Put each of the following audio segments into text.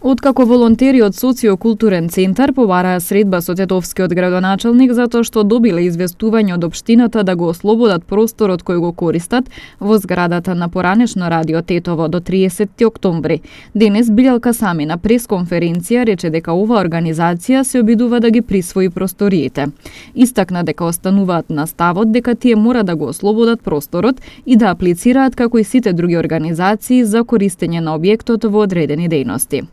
Откако волонтери од социокултурен центар побараа средба со тетовскиот градоначалник затоа што добиле известување од општината да го ослободат просторот кој го користат во зградата на поранешно радио Тетово до 30 октомври. Денес Билјалка Сами на пресконференција рече дека оваа организација се обидува да ги присвои просториите. Истакна дека остануваат на ставот дека тие мора да го ослободат просторот и да аплицираат како и сите други организации за користење на објектот во одредени дејности.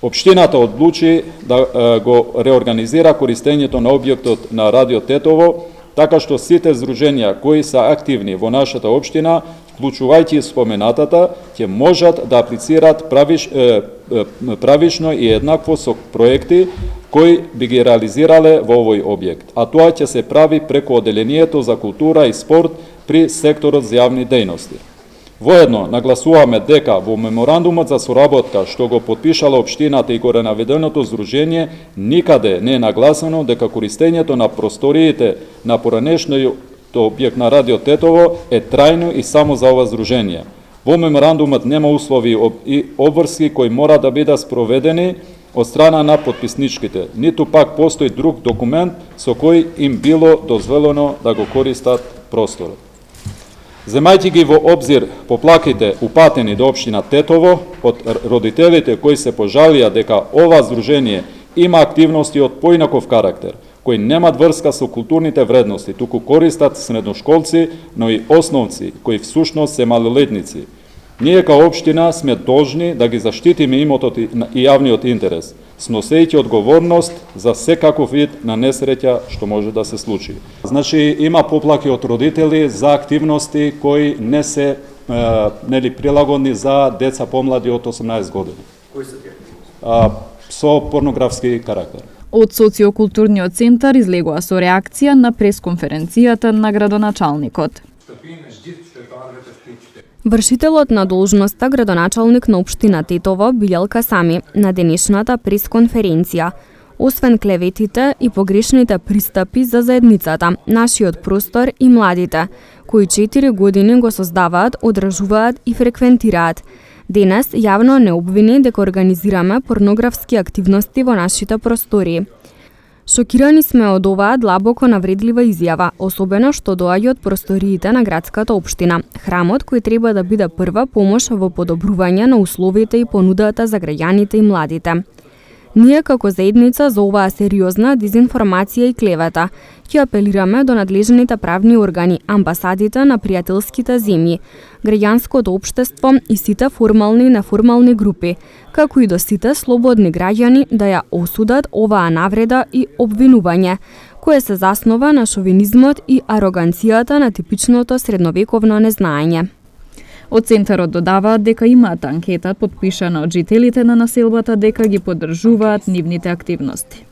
Општината одлучи да го реорганизира користењето на објектот на радио Тетово, така што сите здруженија кои се активни во нашата општина, вклучувајќи споменатата, ќе можат да аплицираат правишно и еднакво со проекти кои би ги реализирале во овој објект. А тоа ќе се прави преку Оделението за култура и спорт при секторот за јавни дејности. Воедно нагласуваме дека во меморандумот за соработка што го потпишала општината и горе наведеното здружение никаде не е нагласено дека користењето на просториите на поранешниот објект на радио Тетово е трајно и само за ова здружение. Во меморандумот нема услови и обврски кои мора да бидат спроведени од страна на потписничките, ниту пак постои друг документ со кој им било дозволено да го користат просторот. Земајќи ги во обзир поплаките упатени до општина Тетово од родителите кои се пожалија дека ова здружение има активности од поинаков карактер, кои немат врска со културните вредности, туку користат средношколци, но и основци, кои всушност се малолетници. Ние као општина сме должни да ги заштитиме имотот и јавниот интерес, сносејќи одговорност за секаков вид на несреќа што може да се случи. Значи, има поплаки од родители за активности кои не се прилагодни за деца помлади од 18 години. Кои се тие? Со порнографски карактер. Од социокултурниот центар излегува со реакција на пресконференцијата на градоначалникот. Вршителот на должноста градоначалник на општина Тетово Билјалка Сами на денешната пресконференција, освен клеветите и погрешните пристапи за заедницата, нашиот простор и младите, кои 4 години го создаваат, одржуваат и фреквентираат, денес јавно не обвини дека организираме порнографски активности во нашите простори. Шокирани сме од оваа длабоко навредлива изјава, особено што доаѓа од просториите на градската општина, храмот кој треба да биде прва помош во подобрување на условите и понудата за граѓаните и младите. Ние како заедница за оваа сериозна дезинформација и клевета ќе апелираме до надлежните правни органи, амбасадите на пријателските земји, граѓанското општество и сите формални и неформални групи, како и до сите слободни граѓани да ја осудат оваа навреда и обвинување, кое се заснова на шовинизмот и ароганцијата на типичното средновековно незнаење. Од центарот додаваат дека имаат анкета подпишана од жителите на населбата дека ги поддржуваат нивните активности.